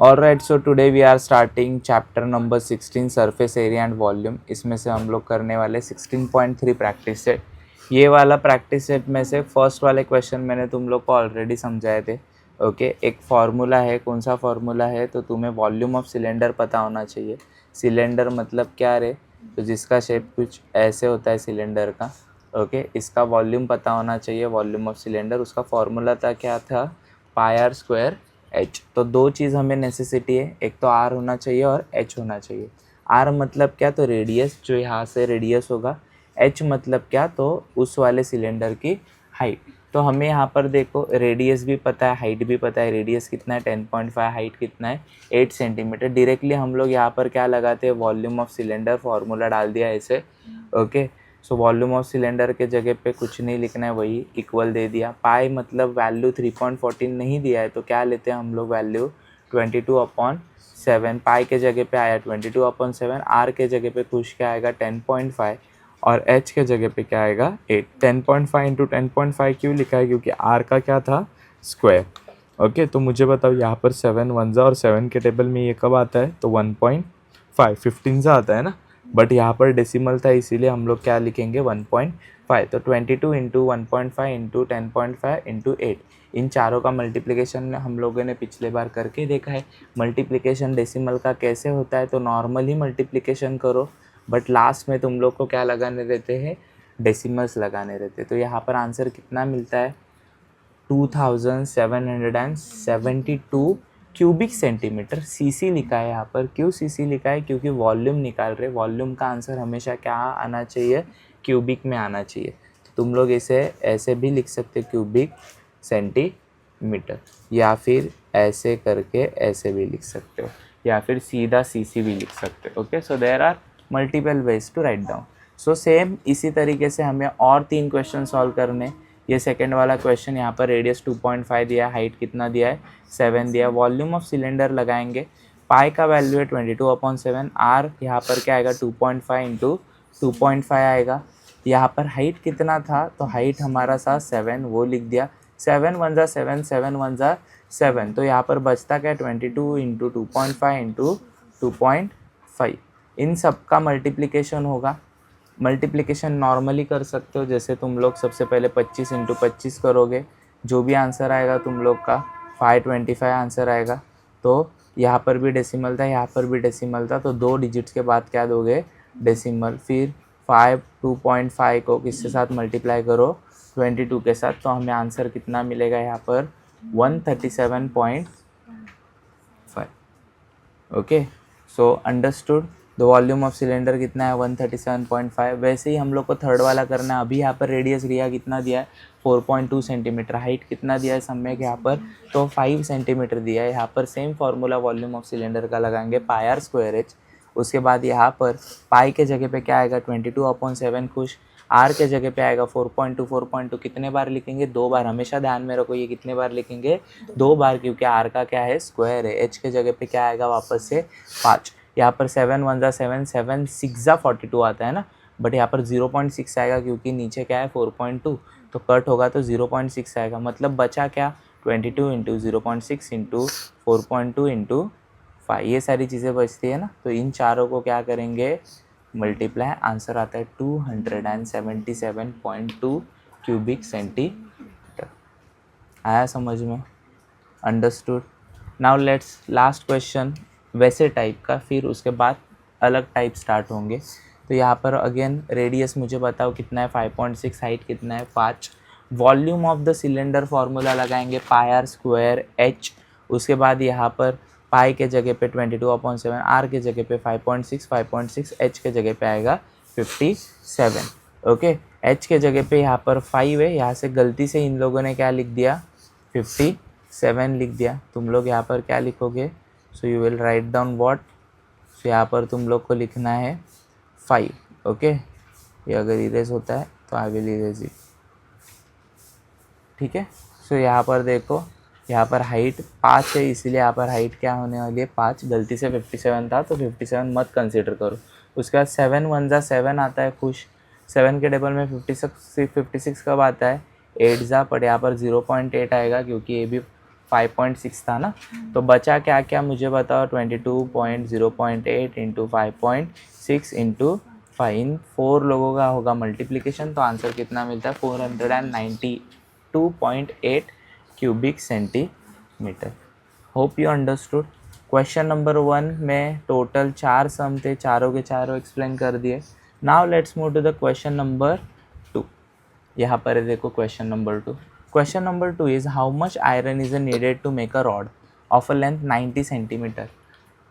Alright, so today we are starting chapter number 16 surface area and volume. इसमें से हम लोग करने वाले 16.3 प्रैक्टिस सेट। ये वाला प्रैक्टिस सेट में से फर्स्ट वाले क्वेश्चन मैंने तुम लोग को ऑलरेडी समझाए थे। ओके, एक फार्मूला है। कौन सा फार्मूला है? तो तुम्हें वॉल्यूम ऑफ सिलेंडर पता होना चाहिए। सिलेंडर मतलब क्या रे? तो जिसका शेप कुछ ऐसे होता है सिलेंडर का। ओके, इसका वॉल्यूम पता होना चाहिए, वॉल्यूम ऑफ सिलेंडर। उसका फार्मूला था, क्या था? पाई आर स्क्वायर एच। तो दो चीज़ हमें नेसेसिटी है, एक तो आर होना चाहिए और एच होना चाहिए। आर मतलब क्या? तो रेडियस, जो यहाँ से रेडियस होगा। एच मतलब क्या? तो उस वाले सिलेंडर की हाइट। तो हमें यहाँ पर देखो, रेडियस भी पता है, हाइट भी पता है। रेडियस कितना है? 10.5। हाइट कितना है? 8 सेंटीमीटर। डायरेक्टली हम लोग यहाँ पर क्या लगाते हैं? वॉल्यूम ऑफ सिलेंडर फार्मूला डाल दिया ऐसे। Okay, so volume of cylinder के जगह पे कुछ नहीं लिखना है, वही इक्वल दे दिया। पाई मतलब वैल्यू 3.14 नहीं दिया है, तो क्या लेते हैं हम लोग? वैल्यू 22/7। पाई के जगह पे आया 22/7। आर के जगह पे कुछ क्या आएगा? 10.5। और एच के जगह पे क्या आएगा? 8। 10.5 इंटू 10.5 क्यों लिखा है? क्योंकि आर का क्या था? स्क्वायर। ओके, तो मुझे बताओ, यहाँ पर 7 वनज़ा और 7 के टेबल में ये कब आता है? तो 1.5 15 सा आता है ना। बट यहाँ पर डेसिमल था, इसीलिए हम लोग क्या लिखेंगे? 1.5। तो 22 इंटू 1.5 इंटू 10.5 इंटू 8। इन चारों का मल्टीप्लिकेशन हम लोगों ने पिछले बार करके देखा है। मल्टीप्लिकेशन डेसिमल का कैसे होता है? तो नॉर्मल ही मल्टीप्लिकेशन करो, बट लास्ट में तुम लोग को क्या लगाने रहते हैं? डेसिमल्स लगाने रहते हैं। तो यहाँ पर आंसर कितना मिलता है? 2772 क्यूबिक सेंटीमीटर। सीसी लिखा है यहाँ पर। क्यों सीसी लिखा है? क्योंकि वॉल्यूम निकाल रहे। वॉल्यूम का आंसर हमेशा क्या आना चाहिए? क्यूबिक में आना चाहिए। तो तुम लोग इसे ऐसे भी लिख सकते, क्यूबिक सेंटीमीटर, या फिर ऐसे करके ऐसे भी लिख सकते हो, या फिर सीधा सीसी भी लिख सकते हो। Okay, so there are multiple ways to write down. So same इसी तरीके से हमें और 3 क्वेश्चन सॉल्व करने। ये सेकेंड वाला क्वेश्चन, यहाँ पर रेडियस 2.5 दिया है, हाइट कितना दिया है? 7 दिया है। वॉल्यूम ऑफ सिलेंडर लगाएंगे। पाई का वैल्यू है 22/7। आर यहाँ पर क्या आएगा? 2.5 इंटू 2.5 आएगा। यहाँ पर हाइट कितना था? तो हाइट हमारा था 7, वो लिख दिया। 7 1 ज़ा 7, 7 1 ज़ा 7। तो यहाँ पर बचता क्या? 22 इंटू 2.5 इंटू 2.5। इन सब का मल्टीप्लिकेशन होगा। मल्टीप्लिकेशन नॉर्मली कर सकते हो, जैसे तुम लोग सबसे पहले 25 इंटू 25 करोगे, जो भी आंसर आएगा तुम लोग का 525 आंसर आएगा। तो यहाँ पर भी डेसिमल था, यहाँ पर भी डेसिमल था, तो 2 डिजिट्स के बाद क्या दोगे? डेसिमल। फिर 2.5 को किसके साथ मल्टीप्लाई करो? 22 के साथ। तो हमें आंसर कितना मिलेगा यहाँ पर? 137.5। Okay, so understood. The volume of cylinder कितना है? 137.5। वैसे ही हम लोग को थर्ड वाला करना है। अभी यहाँ पर रेडियस रिया कितना दिया है? 4.2 सेंटीमीटर। हाइट कितना दिया है सम्यक यहाँ पर? तो 5 सेंटीमीटर दिया है। यहाँ पर same formula volume of cylinder का लगाएंगे, पाई आर स्क्वायर एच। उसके बाद यहाँ पर पाई के जगह पे क्या आएगा? 22/7 खुश। आर के जगह पे आएगा 4.2। 4.2 कितने बार लिखेंगे? 2 बार। हमेशा ध्यान में रखो, ये कितने बार लिखेंगे? 2 बार, क्योंकि आर का क्या है? स्क्वायर है। एच के जगह पे क्या आएगा वापस से? 5। यहाँ पर 7 1 ज़ा 7, 7 6 ज़ा 42 आता है ना। बट यहाँ पर 0.6 आएगा, क्योंकि नीचे क्या है? 4.2। तो कट होगा तो 0.6 आएगा। मतलब बचा क्या? 22 इंटू 0.6 इंटू 4.2 इंटू 5। ये सारी चीज़ें बचती है ना। तो इन चारों को क्या करेंगे? मल्टीप्लाई। आंसर आता है 277.2 क्यूबिक सेंटीमीटर। आया समझ में? Understood. Now let's last question वैसे टाइप का, फिर उसके बाद अलग टाइप स्टार्ट होंगे। तो यहाँ पर अगेन रेडियस मुझे बताओ कितना है? 5.6। हाइट कितना है? 5। Volume of the cylinder formula लगाएंगे, पाई आर स्क्वायर एच। उसके बाद यहाँ पर पाई के जगह पे 22/7, आर के जगह पे 5.6, 5.6, एच के जगह पे आएगा 57। ओके, एच के जगह पे यहाँ पर 5 है, यहाँ से गलती से इन लोगों ने क्या लिख दिया? 57 लिख दिया। तुम लोग यहाँ पर क्या लिखोगे? So you will write down what? So यहाँ पर तुम लोग को लिखना है 5। ओके, ये अगर इरेज होता है तो आई विल इरेज इट। ठीक है, सो यहाँ पर देखो, यहाँ पर हाइट 5 है, इसीलिए यहाँ पर हाइट क्या होने वाली है? 5। गलती से 57 था, तो 57 मत कंसिडर करो। उसके बाद 7 1 ज़ा 7 आता है खुश। 7 के टेबल में 56 कब आता है? 8 ज़ा, पर यहाँ पर 0.8 आएगा, क्योंकि ये भी 5.6 था ना, तो बचा क्या क्या मुझे बताओ, 22.0.8 इंटू 5.6 इंटू 5, 4 लोगों का होगा मल्टीप्लिकेशन, तो आंसर कितना मिलता है 492.8 cubic centimetre. Hope you understood. Question number 1 में टोटल 4 सम थे, चारों के चारों एक्सप्लेन कर दिए। Now let's move to the question number 2। यहाँ पर है देखो question number 2। Question number 2 is how much iron is needed to make a rod of a length 90 centimetre.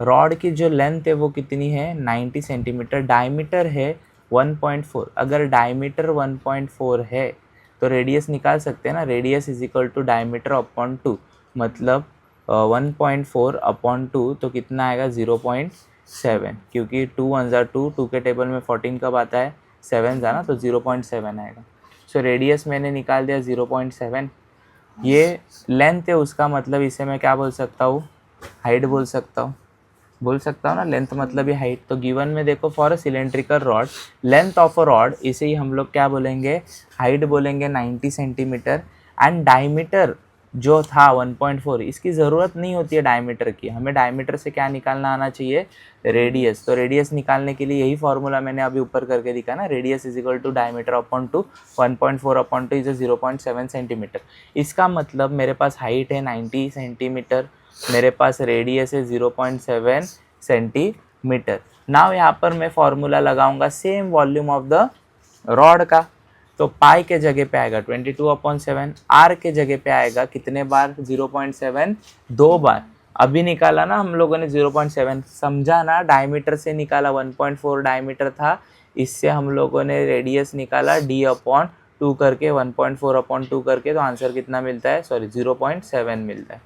Rod की जो लेंथ है वो कितनी है 90 सेंटीमीटर, डायमीटर है 1.4। अगर डायमीटर 1.4 है तो रेडियस निकाल सकते हैं ना, radius is equal to diameter upon 2, मतलब 1.4 अपॉन 2 तो कितना आएगा 0.7, क्योंकि 2 1 2, 2 के टेबल में 14 कब आता है 7 था ना, तो 0.7 आएगा। सो रेडियस मैंने निकाल दिया 0.7, ये लेंथ है उसका, मतलब इसे मैं क्या बोल सकता हूँ, हाइट बोल सकता हूँ ना, लेंथ मतलब ये हाइट। तो गिवन में देखो for a cylindrical rod length of a rod, इसे ही हम लोग क्या बोलेंगे, हाइट बोलेंगे 90 सेंटीमीटर, एंड डायमीटर जो था 1.4, इसकी ज़रूरत नहीं होती है डायमीटर की, हमें डायमीटर से क्या निकालना आना चाहिए, रेडियस। तो रेडियस निकालने के लिए यही फॉर्मूला मैंने अभी ऊपर करके दिखा ना, radius is equal to diameter upon 2, 1.4 upon 2 is 0.7 centimetre. इसका मतलब मेरे पास हाइट है 90 सेंटीमीटर, मेरे पास रेडियस है 0.7 सेंटीमीटर। नाउ यहाँ पर मैं फॉर्मूला लगाऊंगा same volume of the rod का, तो पाई के जगह पे आएगा 22/7, आर के जगह पे आएगा कितने बार 0.7, 2 बार। अभी निकाला ना हम लोगों ने 0.7, समझा ना, डायमीटर से निकाला, 1.4 डायमीटर था, इससे हम लोगों ने रेडियस निकाला d/2 करके, 1.4/2 करके, तो आंसर कितना मिलता है, सॉरी 0.7 मिलता है।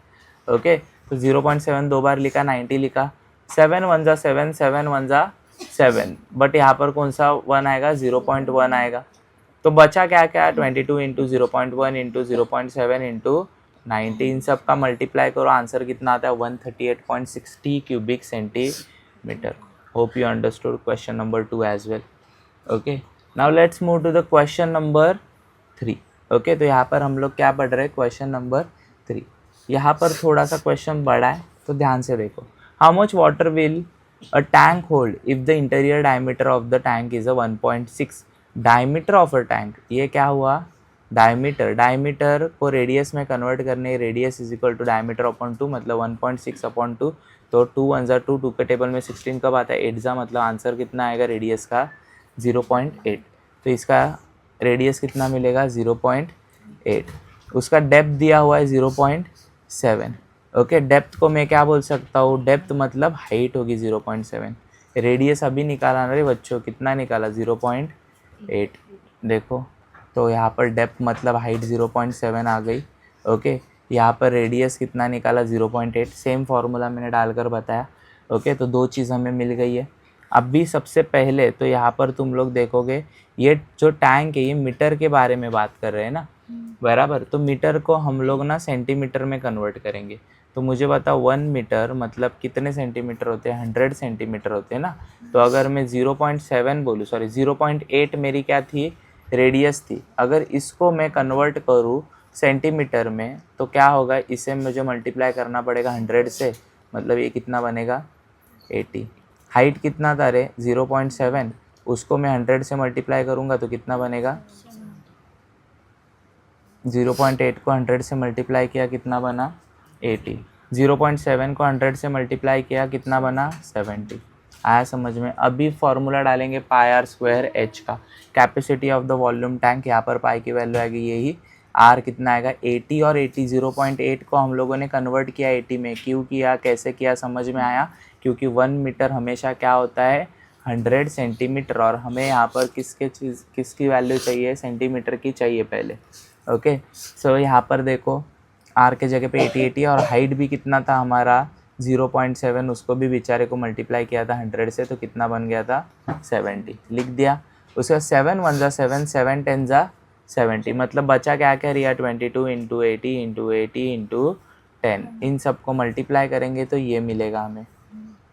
ओके, तो 0.7 2 बार लिखा, 90 लिखा, 7 1 जा 7, 7 1 जा 7, बट यहाँ पर कौन सा 1 आएगा, 0.1 आएगा। तो बचा क्या क्या, 22 इंटू 0.1 इंटू 0.7 इंटू 90, इन सब का मल्टीप्लाई करो, आंसर कितना आता है 138.60 cubic centimetre. Hope you understood question number 2 as well. Okay, now let's move to the question number 3। Okay, तो यहाँ पर हम लोग क्या पढ़ रहे हैं, क्वेश्चन नंबर 3। यहाँ पर थोड़ा सा क्वेश्चन बड़ा है, तो ध्यान से देखो। How much water will a tank hold if the interior diameter of the tank is a 1.6, diameter of a tank, ये क्या हुआ, डायमीटर, डायमीटर को रेडियस में कन्वर्ट करने, radius is equal to diameter upon 2, मतलब 1.6/2, तो 2 1 जा 2, 2 के टेबल में 16 कब आता है 8 जा, मतलब आंसर कितना आएगा रेडियस का 0.8। तो इसका रेडियस कितना मिलेगा 0.8, उसका डेप्थ दिया हुआ है 0.7। ओके, डेप्थ को मैं क्या बोल सकता हूँ, डेप्थ मतलब हाइट होगी 0.7, रेडियस अभी निकाला ना रे बच्चों, कितना निकाला 0.8, देखो, तो यहाँ पर डेप्थ मतलब हाइट 0.7 आ गई। ओके, यहाँ पर रेडियस कितना निकाला 0.8, सेम फार्मूला मैंने डालकर बताया। ओके, तो 2 चीज़ हमें मिल गई है। अभी सबसे पहले तो यहाँ पर तुम लोग देखोगे, ये जो टैंक है ये मीटर के बारे में बात कर रहे हैं ना, बराबर, तो मीटर को हम लोग ना सेंटीमीटर में कन्वर्ट करेंगे। तो मुझे बताओ 1 मीटर मतलब कितने सेंटीमीटर होते हैं, 100 सेंटीमीटर होते हैं ना। तो अगर मैं 0.7 बोलूँ, सॉरी 0.8 मेरी क्या थी, रेडियस थी, अगर इसको मैं कन्वर्ट करूँ सेंटीमीटर में तो क्या होगा, इसे मुझे मल्टीप्लाई करना पड़ेगा 100 से, मतलब ये कितना बनेगा 80। हाइट कितना था रे 0.7, उसको मैं 100 से मल्टीप्लाई करूँगा तो कितना बनेगा, 0.8 को 100 से मल्टीप्लाई किया कितना बना 80, 0.7 को 100 से मल्टीप्लाई किया कितना बना 70। आया समझ में। अभी फॉर्मूला डालेंगे पाई आर स्क्वायर एच का, capacity of the volume tank, यहाँ पर पाई की वैल्यू आएगी यही, आर कितना आएगा 80, और 80 0.8 को हम लोगों ने कन्वर्ट किया 80 में, क्यों किया कैसे किया समझ में आया, क्योंकि 1 मीटर हमेशा क्या होता है 100 सेंटीमीटर, और हमें यहाँ पर किसकी वैल्यू चाहिए, सेंटीमीटर की चाहिए पहले। ओके, सो यहाँ पर देखो आर के जगह पे 80 और हाइट भी कितना था हमारा 0.7, उसको भी बेचारे को मल्टीप्लाई किया था 100 से, तो कितना बन गया था 70, लिख दिया। उसका 7 1 जा 7, 7 10 जा 70, मतलब बचा क्या क्या रिया 22 इंटू 80 इंटू 80 इंटू 10, इन सबको मल्टीप्लाई करेंगे तो ये मिलेगा हमें,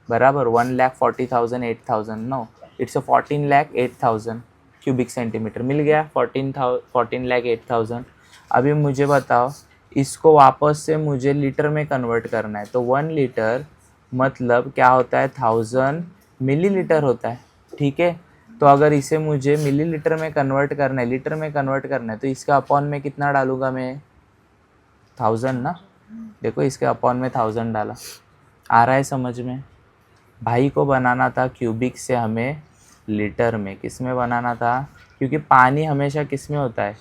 बराबर 1,40,000 8,000, नो इट्स 14,08,000 क्यूबिक सेंटीमीटर मिल गया, 14,08,000। अभी मुझे बताओ इसको वापस से मुझे लीटर में कन्वर्ट करना है, तो 1 लीटर मतलब क्या होता है 1000 मिलीलीटर होता है, ठीक है। तो अगर इसे मुझे मिलीलीटर में कन्वर्ट करना है, लीटर में कन्वर्ट करना है, तो इसका अपॉन में कितना डालूंगा मैं 1000 ना, देखो इसके अपॉन में 1000 डाला, आ रहा है समझ में। भाई को बनाना था क्यूबिक से हमें लीटर में, किस में बनाना था, क्योंकि पानी हमेशा किस में होता है,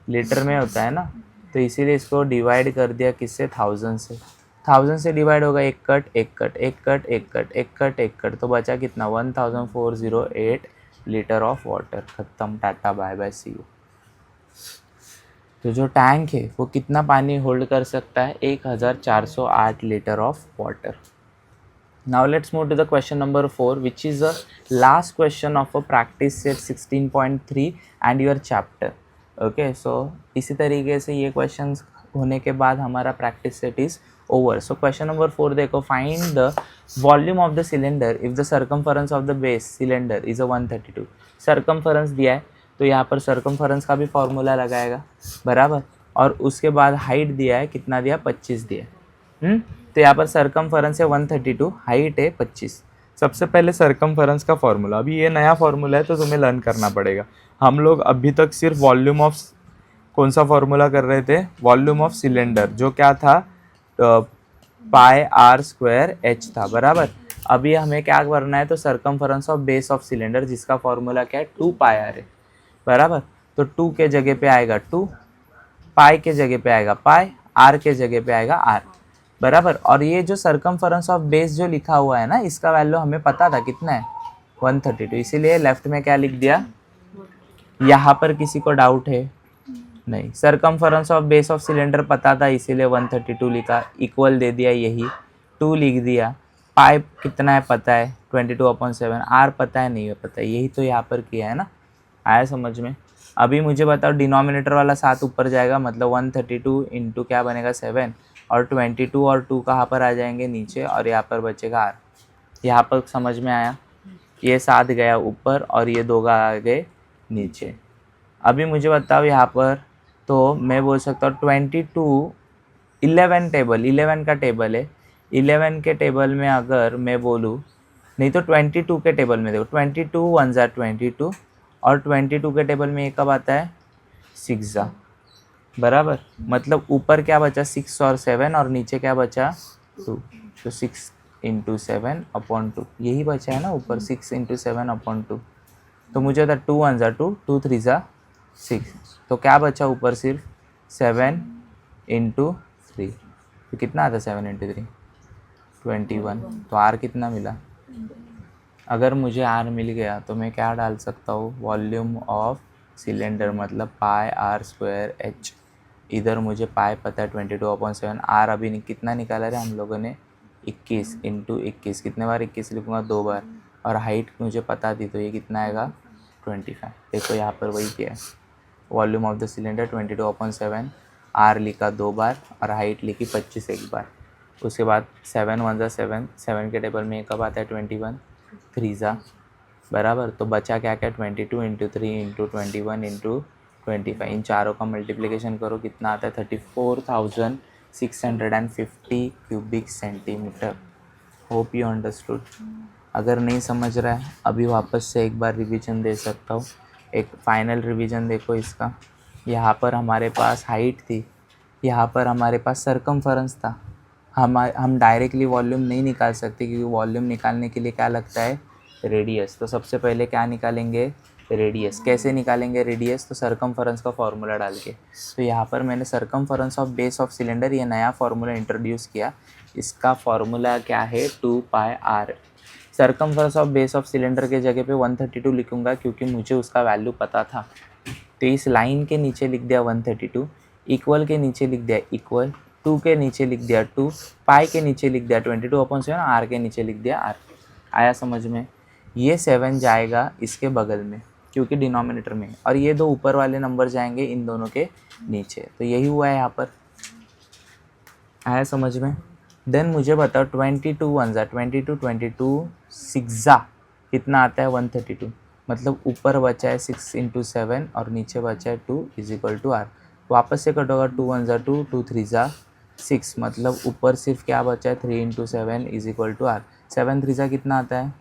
लीटर में होता है ना, तो इसीलिए इसको डिवाइड कर दिया किससे 1000 से। 1000 से डिवाइड होगा, एक कट एक कट एक कट एक कट एक कट एक कट, तो बचा कितना 1408 लीटर ऑफ वाटर। खत्म, tata bye bye see you. तो जो टैंक है वो कितना पानी होल्ड कर सकता है, 1408 litre of water. Now let's move to the question number 4, which is the last question of a practice set 16.3 and your chapter. Okay, so इसी तरीके से ये questions होने के बाद हमारा practice set is over. So question number 4 देखो, find the volume of the cylinder if the circumference of the base cylinder is a 132. circumference दिया है तो यहाँ पर circumference का भी फॉर्मूला लगाएगा, बराबर, और उसके बाद हाइट दिया है, कितना दिया 25 दिया है। तो यहाँ पर सरकमफरेंस है 132, हाइट है 25। सबसे पहले सरकमफरेंस का फॉर्मूला, अभी ये नया फॉर्मूला है तो तुम्हें लर्न करना पड़ेगा। हम लोग अभी तक सिर्फ वॉल्यूम ऑफ कौन सा फॉर्मूला कर रहे थे, वॉल्यूम ऑफ सिलेंडर, जो क्या था पाई आर स्क्वायर एच था, बराबर। अभी हमें क्या करना है, तो circumference of base of cylinder, जिसका फॉर्मूला क्या है 2 पाई आर है, बराबर। तो 2 के जगह पे आएगा 2, पाई के जगह पे आएगा पाई, आर के जगह पे आएगा आर, बराबर। और ये जो सरकमफरेंस ऑफ बेस जो लिखा हुआ है ना, इसका वैल्यू हमें पता था कितना है 132, इसीलिए लेफ्ट में क्या लिख दिया। यहाँ पर किसी को डाउट है नहीं, circumference of base of cylinder पता था इसीलिए 132 लिखा, इक्वल दे दिया, यही 2 लिख दिया, पाइप कितना है पता है 22/7, आर पता है नहीं है पता है, यही तो यहाँ पर किया है ना, आया समझ में। अभी मुझे बताओ डिनोमिनेटर वाला 7 ऊपर जाएगा, मतलब 132 इंटू क्या बनेगा 7, और 22 और 2 कहाँ पर आ जाएंगे नीचे, और यहाँ पर बचेगा आर। यहाँ पर समझ में आया, ये 7 गया ऊपर और ये 2 आ गए नीचे। अभी मुझे बताओ यहाँ पर, तो मैं बोल सकता हूँ 22 11 टेबल, 11 का टेबल है, 11 के टेबल में अगर मैं बोलूँ, नहीं तो 22 के टेबल में देखो, 22 1 ज़ा 22, और 22 के टेबल में ये कब आता है 6 ज़ा, बराबर। मतलब ऊपर क्या बचा 6 और 7, और नीचे क्या बचा 2, तो 6 इंटू 7/2, यही बचा है ना ऊपर, 6 इंटू 7/2। तो मुझे था 2 1 ज़ा 2, 2 3 ज़ा 6, तो क्या बचा ऊपर सिर्फ 7 इंटू 3, तो कितना आता 7 इंटू 3 21, तो आर कितना मिला। अगर मुझे आर मिल गया तो मैं क्या डाल सकता हूँ, वॉल्यूम ऑफ सिलेंडर मतलब पाई आर स्क्वायर एच, इधर मुझे पाई पता है 22/7, आर अभी कितना निकाला है हम लोगों ने 21 इंटू 21, कितने बार 21 लिखूँगा 2 बार, और हाइट मुझे पता थी तो ये कितना आएगा 25। देखो यहाँ पर वही किया है, volume of the cylinder 22/7, r लिखा 2 बार और हाइट लिखी 25 एक बार। उसके बाद 7 1 ज़ा 7, 7 के टेबल में कब आता है 21, 3 ज़ा, बराबर। तो बचा क्या क्या 22 इंटू 3 इंटू 21 इंटू 25, इन चारों का मल्टीप्लिकेशन करो, कितना आता है 34,650 cubic centimetre. Hope you understood. अगर नहीं समझ रहा है अभी वापस से एक बार रिवीजन दे सकता हूँ, एक फाइनल रिवीजन देखो इसका। यहाँ पर हमारे पास हाइट थी, यहाँ पर हमारे पास सरकमफरेंस था, हम डायरेक्टली वॉल्यूम नहीं निकाल सकते क्योंकि वॉल्यूम निकालने के लिए क्या लगता है रेडियस। तो सबसे पहले क्या निकालेंगे रेडियस। कैसे निकालेंगे रेडियस, तो सरकमफरेंस का फॉर्मूला डाल के। तो यहाँ पर मैंने circumference of base of cylinder ये नया फार्मूला इंट्रोड्यूस किया, इसका फॉर्मूला क्या है 2 pi R. Circumference of base of cylinder के जगह पे 132 लिखूँगा क्योंकि मुझे उसका वैल्यू पता था, तो इस लाइन के नीचे लिख दिया 132, इक्वल के नीचे लिख दिया इक्वल, 2 के नीचे लिख दिया 2, पाई के नीचे लिख दिया 22/7, आर के नीचे लिख दिया आर। आया समझ में। ये 7 जाएगा इसके बगल में क्योंकि डिनोमिनेटर में, और ये 2 ऊपर वाले नंबर जाएंगे इन दोनों के नीचे, तो यही हुआ है यहाँ पर। आया समझ में। देन मुझे बताओ 22 1 ज़ा 22, 22 6 ज़ा कितना आता है 132, मतलब ऊपर बचा है 6 इंटू 7 और नीचे बचा है 2 इज इक्वल टू आर। वापस से कट होगा, 2 1 2, 2 3 6, मतलब ऊपर सिर्फ क्या बचा है, 3 × 7 इज इक्वल टू आर। 7 3 कितना आता है,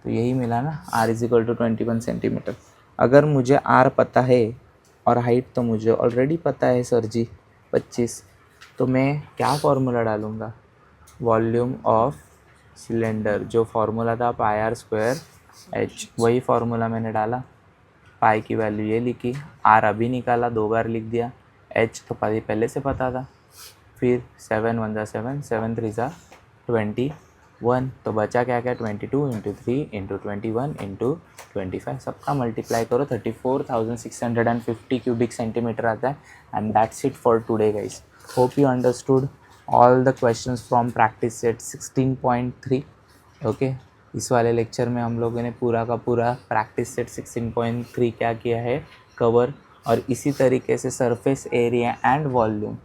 तो यही मिला ना, r is equal to 21 centimetre. अगर मुझे r पता है और हाइट तो मुझे ऑलरेडी पता है सर जी 25, तो मैं क्या फॉर्मूला डालूँगा, वॉल्यूम ऑफ सिलेंडर, जो फार्मूला था πr² h, वही फार्मूला मैंने डाला, पाई की वैल्यू ये लिखी, r अभी निकाला, 2 बार लिख दिया, h तो पहले से पता था, फिर 7 1 7, 7 3 21, तो बचा क्या क्या, 22 × 3 × 21 × 25, सबका मल्टीप्लाई करो, 34,650 क्यूबिक सेंटीमीटर आता है। And that's it for today guys. Hope you understood all the questions from practice set 16.3। Okay, इस वाले लेक्चर में हम लोगों ने पूरा का पूरा प्रैक्टिस सेट 16.3 क्या किया है, कवर। और इसी तरीके से सरफेस एरिया एंड वॉल्यूम,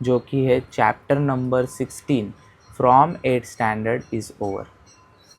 जो कि है chapter number 16 from 8th standard, is over.